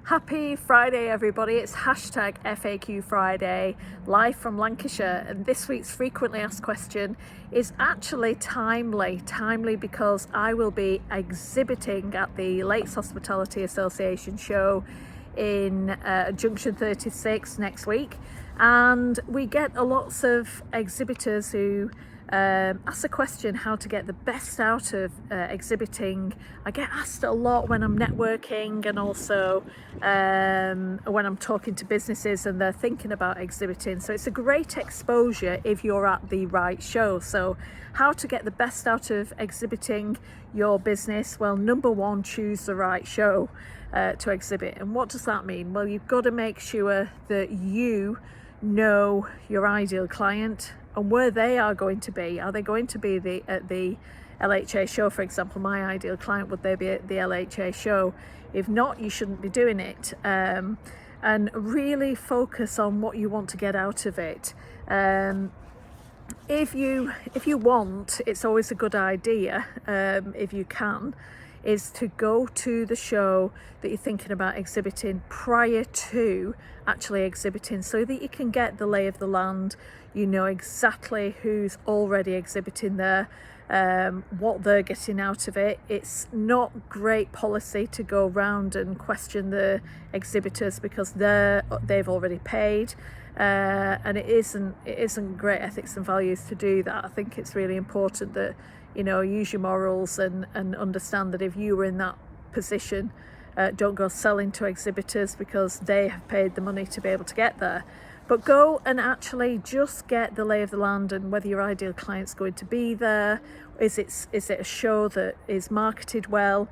Happy Friday, everybody. It's hashtag FAQ Friday, live from Lancashire. And this week's frequently asked question is actually timely because I will be exhibiting at the Lakes Hospitality Association show in Junction 36 next week. And we get lots of exhibitors who ask the question how to get the best out of exhibiting. I get asked a lot when I'm networking and also when I'm talking to businesses and they're thinking about exhibiting. So it's a great exposure if you're at the right show. So how to get the best out of exhibiting your business? Well, number one, choose the right show to exhibit. And what does that mean? Well, you've got to make sure that you know your ideal client and where they are going to be. Are they going to be at the LHA show, for example? My ideal client, would they be at the LHA show? If not, you shouldn't be doing it. And really focus on what you want to get out of it. If you want, it's always a good idea, if you can, is to go to the show that you're thinking about exhibiting prior to actually exhibiting, so that you can get the lay of the land. You know exactly who's already exhibiting there, what they're getting out of it. It's not great policy to go around and question the exhibitors because they've already paid, and it isn't great ethics and values to do that. I think it's really important that use your morals and understand that if you were in that position, don't go selling to exhibitors because they have paid the money to be able to get there. But go and actually just get the lay of the land and whether your ideal client's going to be there. Is it a show that is marketed well?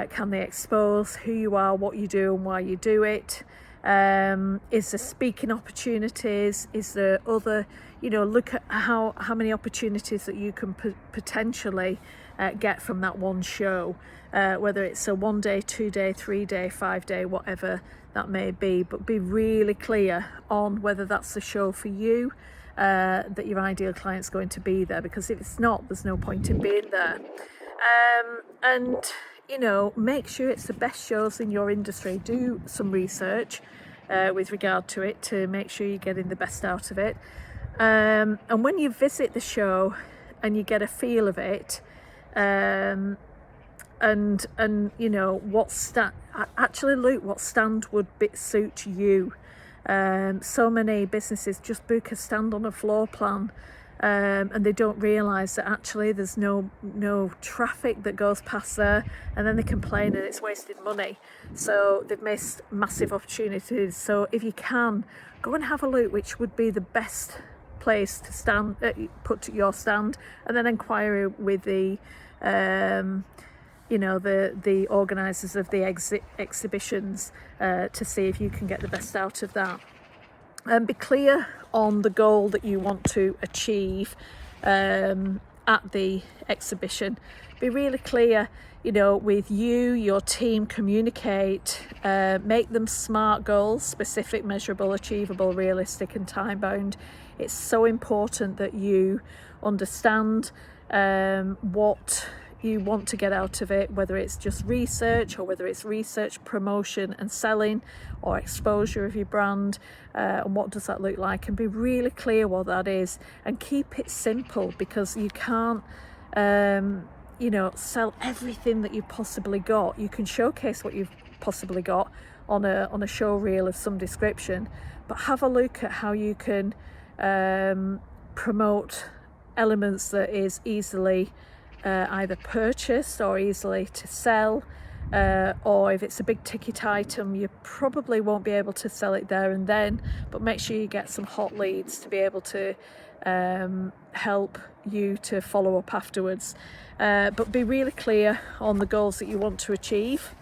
Can they expose who you are, what you do and why you do it? Is there speaking opportunities? Is there other, look at how many opportunities that you can potentially get from that one show, whether it's a 1 day, 2 day, 3 day, 5 day, whatever that may be. But be really clear on whether that's the show for you, that your ideal client's going to be there, because if it's not, there's no point in being there. And make sure it's the best shows in your industry. Do some research with regard to it to make sure you're getting the best out of it. And when you visit the show and you get a feel of it, and actually look what stand would suit you. So many businesses just book a stand on a floor plan, and they don't realise that actually there's no traffic that goes past there, and then they complain and it's wasted money. So they've missed massive opportunities. So if you can, go and have a look which would be the best place to stand, put your stand, and then inquire with the the organisers of the exhibitions to see if you can get the best out of that. And be clear on the goal that you want to achieve at the exhibition. Be really clear, with your team. Communicate, make them SMART goals: specific, measurable, achievable, realistic and time bound. It's so important that you understand what you want to get out of it, whether it's just research or whether it's research, promotion and selling, or exposure of your brand, and what does that look like, and be really clear what that is, and keep it simple, because you can't sell everything that you've possibly got. You can showcase what you've possibly got on a show reel of some description, but have a look at how you can promote elements that is easily either purchased or easily to sell, or if it's a big ticket item, you probably won't be able to sell it there and then, but make sure you get some hot leads to be able to help you to follow up afterwards. But be really clear on the goals that you want to achieve,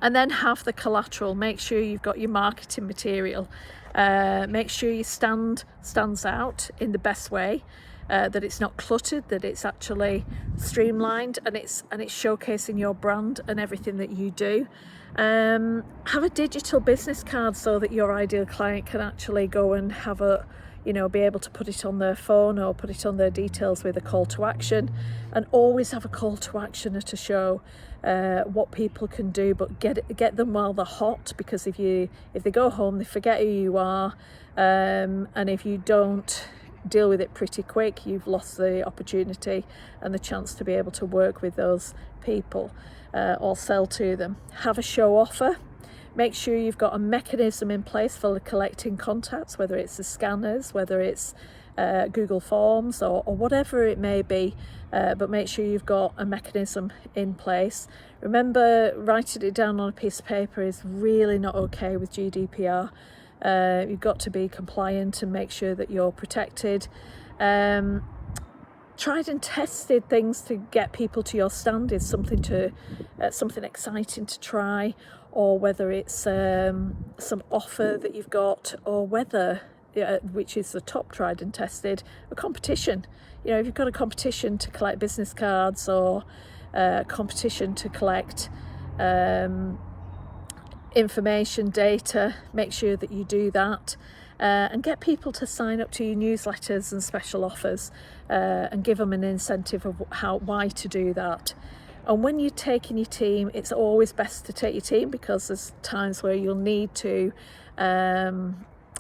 and then have the collateral. Make sure you've got your marketing material. Make sure your stand stands out in the best way, that it's not cluttered, that it's actually streamlined, and it's showcasing your brand and everything that you do. Have a digital business card so that your ideal client can actually go and have a be able to put it on their phone or put it on their details with a call to action, and always have a call to action at a show, what people can do, but get them while they're hot, because if they go home, they forget who you are, and if you don't deal with it pretty quick, you've lost the opportunity and the chance to be able to work with those people or sell to them. Have a show offer. Make sure you've got a mechanism in place for collecting contacts, whether it's the scanners, whether it's Google Forms or whatever it may be, but make sure you've got a mechanism in place. Remember, writing it down on a piece of paper is really not okay with GDPR. You've got to be compliant and make sure that you're protected. Tried and tested things to get people to your stand is something exciting to try, or whether it's some offer that you've got, or whether, which is the top tried and tested, a competition. If you've got a competition to collect business cards, or a competition to collect information, data, make sure that you do that, and get people to sign up to your newsletters and special offers, and give them an incentive of why to do that. And when you're taking your team, it's always best to take your team, because there's times where you'll need to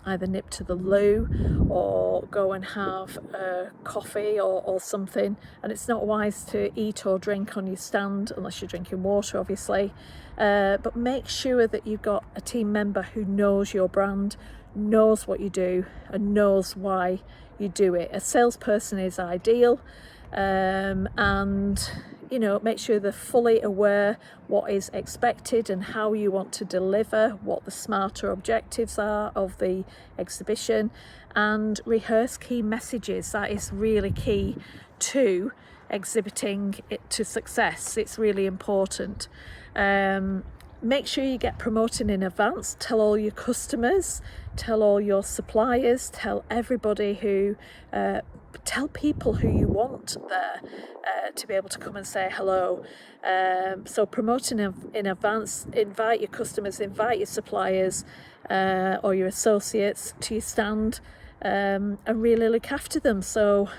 either nip to the loo or go and have a coffee or something, and it's not wise to eat or drink on your stand unless you're drinking water, obviously, but make sure that you've got a team member who knows your brand, knows what you do, and knows why you do it. A salesperson is ideal, and make sure they're fully aware what is expected and how you want to deliver, what the smarter objectives are of the exhibition, and rehearse key messages. That is really key to exhibiting it to success. It's really important. Make sure you get promoting in advance. Tell all your customers, tell all your suppliers, tell everybody tell people who you want there to be able to come and say hello. So promoting in advance, invite your customers, invite your suppliers or your associates to your stand, and really look after them. So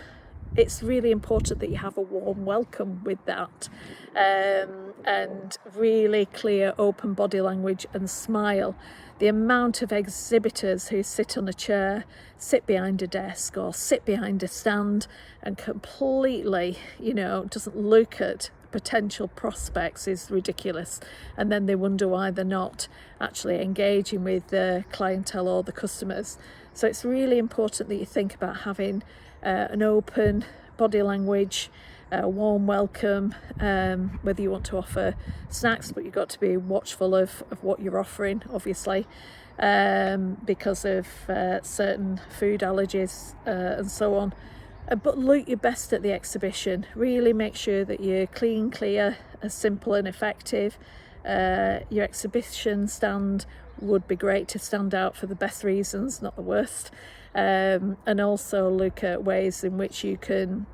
it's really important that you have a warm welcome with that, and really clear, open body language and smile. The amount of exhibitors who sit on a chair, sit behind a desk, or sit behind a stand and completely, doesn't look at potential prospects is ridiculous. And then they wonder why they're not actually engaging with the clientele or the customers. So it's really important that you think about having an open body language, a warm welcome, whether you want to offer snacks, but you've got to be watchful of what you're offering, obviously, because of certain food allergies and so on. But look your best at the exhibition. Really make sure that you're clean, clear, simple and effective. Your exhibition stand would be great to stand out for the best reasons, not the worst. And also look at ways in which you can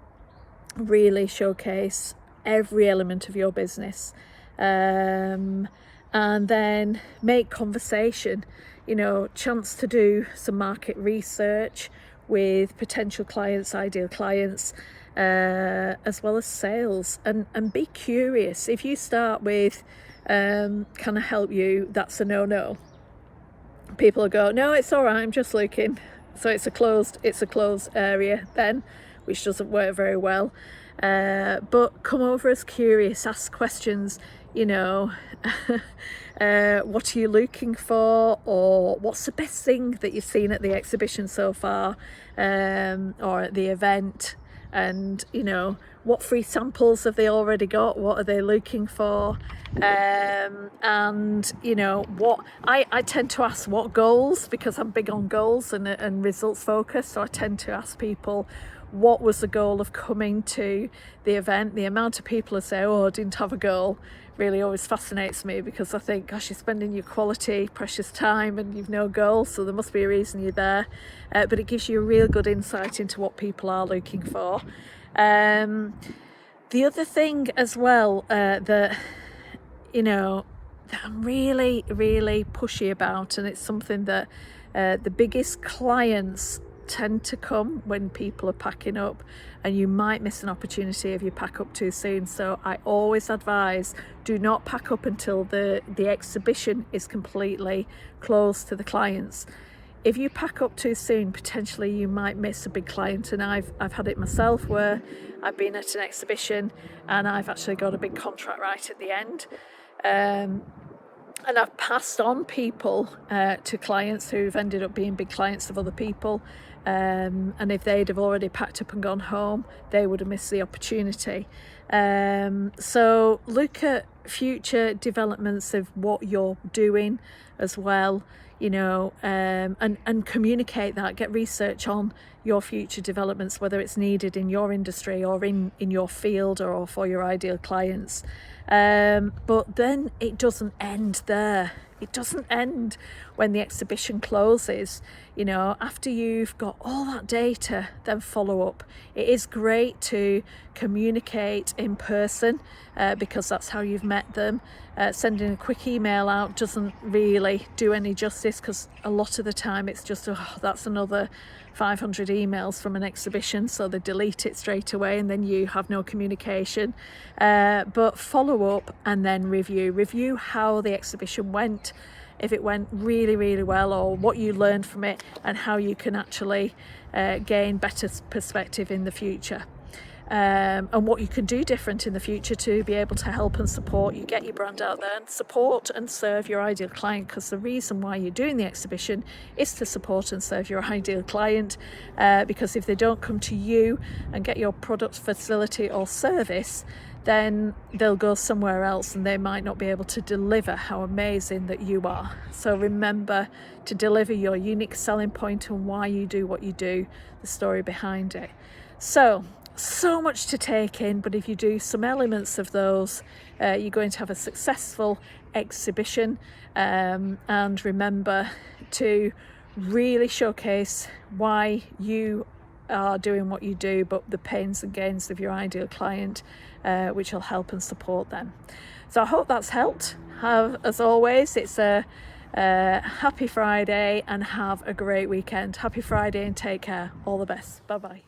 really showcase every element of your business, and then make conversation, chance to do some market research with potential clients, ideal clients, as well as sales, and be curious. If you start with can I help you, that's a no. People will go, no, it's all right, I'm just looking. So it's a closed area then, which doesn't work very well. But come over as curious, ask questions, what are you looking for, or what's the best thing that you've seen at the exhibition so far, or at the event, and what free samples have they already got, what are they looking for, and what I tend to ask what goals, because I'm big on goals and results focused. So I tend to ask people, what was the goal of coming to the event? The amount of people who say, I didn't have a goal, really always fascinates me, because I think, gosh, you're spending your quality precious time and you've no goal, so there must be a reason you're there. But it gives you a real good insight into what people are looking for. The other thing as well, that I'm really, really pushy about, and it's something that the biggest clients tend to come when people are packing up, and you might miss an opportunity if you pack up too soon. So I always advise, do not pack up until the exhibition is completely closed to the clients. If you pack up too soon, potentially you might miss a big client, and I've had it myself where I've been at an exhibition and I've actually got a big contract right at the end. And I've passed on people to clients who've ended up being big clients of other people, and if they'd have already packed up and gone home, they would have missed the opportunity. So look at future developments of what you're doing as well, you know, and communicate that. Get research on your future developments, whether it's needed in your industry or in your field or for your ideal clients. But then it doesn't end there. It doesn't end when the exhibition closes. You know, after you've got all that data, then follow up. It is great to communicate in person because that's how you've met them. Sending a quick email out doesn't really do any justice, because a lot of the time it's just, oh, that's another 500 emails from an exhibition, so they delete it straight away and then you have no communication. But follow up and then review how the exhibition went, if it went really, really well, or what you learned from it, and how you can actually gain better perspective in the future. And what you can do different in the future to be able to help and support you, get your brand out there and support and serve your ideal client, because the reason why you're doing the exhibition is to support and serve your ideal client, because if they don't come to you and get your product, facility or service, then they'll go somewhere else and they might not be able to deliver how amazing that you are. So remember to deliver your unique selling point and why you do what you do, the story behind it. So much to take in, but if you do some elements of those, you're going to have a successful exhibition. And remember to really showcase why you are doing what you do, but the pains and gains of your ideal client, which will help and support them. So I hope that's helped. As always, it's a happy Friday, and have a great weekend. Happy Friday and take care. All the best. Bye bye.